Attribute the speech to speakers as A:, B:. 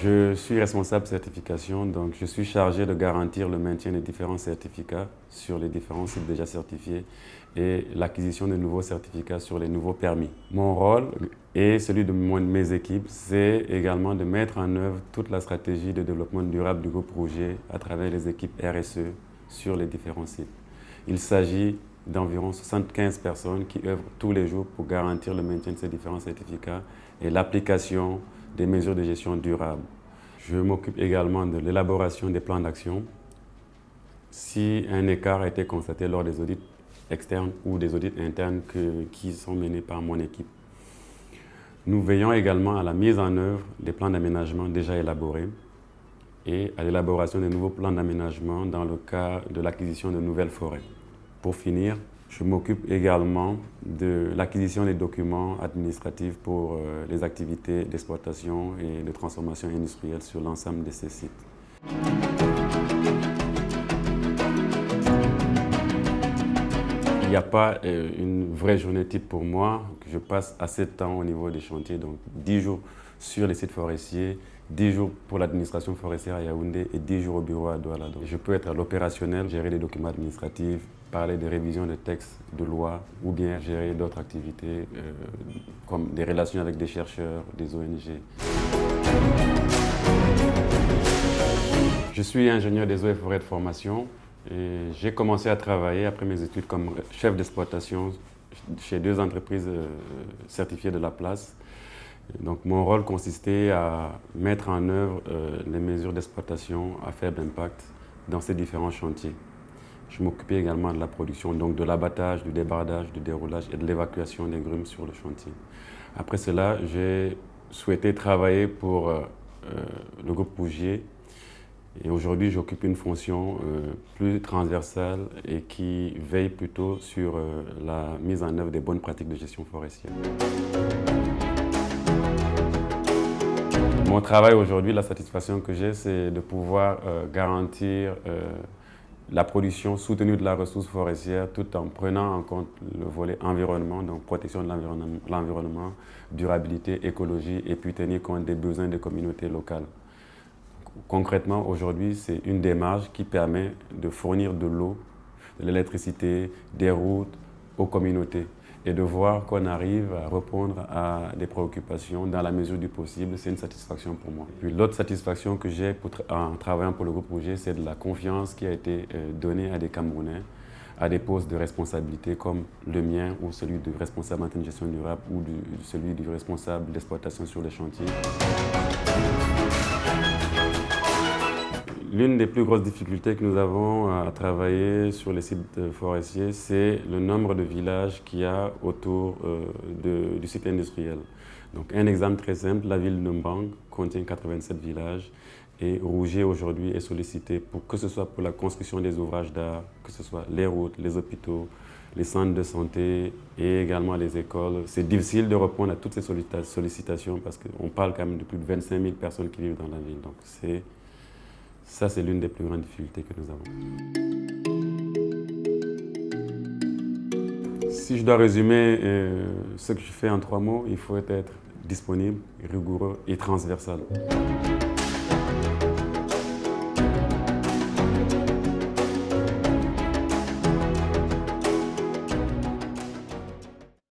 A: Je suis responsable certification, donc je suis chargé de garantir le maintien des différents certificats sur les différents sites déjà certifiés et l'acquisition de nouveaux certificats sur les nouveaux permis. Mon rôle et celui de mes équipes, c'est également de mettre en œuvre toute la stratégie de développement durable du groupe Rouget à travers les équipes RSE sur les différents sites. Il s'agit d'environ 75 personnes qui œuvrent tous les jours pour garantir le maintien de ces différents certificats et l'application des mesures de gestion durable. Je m'occupe également de l'élaboration des plans d'action. Si un écart a été constaté lors des audits externes ou des audits internes qui sont menés par mon équipe. Nous veillons également à la mise en œuvre des plans d'aménagement déjà élaborés et à l'élaboration de nouveaux plans d'aménagement dans le cas de l'acquisition de nouvelles forêts. Pour finir, je m'occupe également de l'acquisition des documents administratifs pour les activités d'exploitation et de transformation industrielle sur l'ensemble de ces sites. Il n'y a pas une vraie journée type pour moi. Je passe assez de temps au niveau des chantiers, donc 10 jours sur les sites forestiers, 10 jours pour l'administration forestière à Yaoundé et 10 jours au bureau à Douala. Donc, je peux être à l'opérationnel, gérer les documents administratifs, parler des révisions de textes de loi ou bien gérer d'autres activités comme des relations avec des chercheurs, des ONG. Je suis ingénieur des eaux et forêts de formation et j'ai commencé à travailler après mes études comme chef d'exploitation chez 2 entreprises certifiées de la place. Donc, mon rôle consistait à mettre en œuvre les mesures d'exploitation à faible impact dans ces différents chantiers. Je m'occupais également de la production, donc de l'abattage, du débardage, du déroulage et de l'évacuation des grumes sur le chantier. Après cela, j'ai souhaité travailler pour le groupe Rouget et aujourd'hui j'occupe une fonction plus transversale et qui veille plutôt sur la mise en œuvre des bonnes pratiques de gestion forestière. Mon travail aujourd'hui, la satisfaction que j'ai, c'est de pouvoir garantir la production soutenue de la ressource forestière tout en prenant en compte le volet environnement, donc protection de l'environnement, durabilité, écologie et puis tenir compte des besoins des communautés locales. Concrètement, aujourd'hui, c'est une démarche qui permet de fournir de l'eau, de l'électricité, des routes aux communautés et de voir qu'on arrive à répondre à des préoccupations dans la mesure du possible, c'est une satisfaction pour moi. Puis l'autre satisfaction que j'ai en travaillant pour le groupe Rouget, c'est de la confiance qui a été donnée à des Camerounais, à des postes de responsabilité comme le mien ou celui du responsable en gestion durable ou celui du responsable d'exploitation sur les chantiers. L'une des plus grosses difficultés que nous avons à travailler sur les sites forestiers, c'est le nombre de villages qu'il y a autour du site industriel. Donc, un exemple très simple, la ville de Mbang contient 87 villages et Rouget aujourd'hui est sollicité pour que ce soit pour la construction des ouvrages d'art, que ce soit les routes, les hôpitaux, les centres de santé et également les écoles. C'est difficile de répondre à toutes ces sollicitations parce qu'on parle quand même de plus de 25 000 personnes qui vivent dans la ville. Donc, ça, c'est l'une des plus grandes difficultés que nous avons. Si je dois résumer ce que je fais en 3 mots, il faut être disponible, rigoureux et transversal.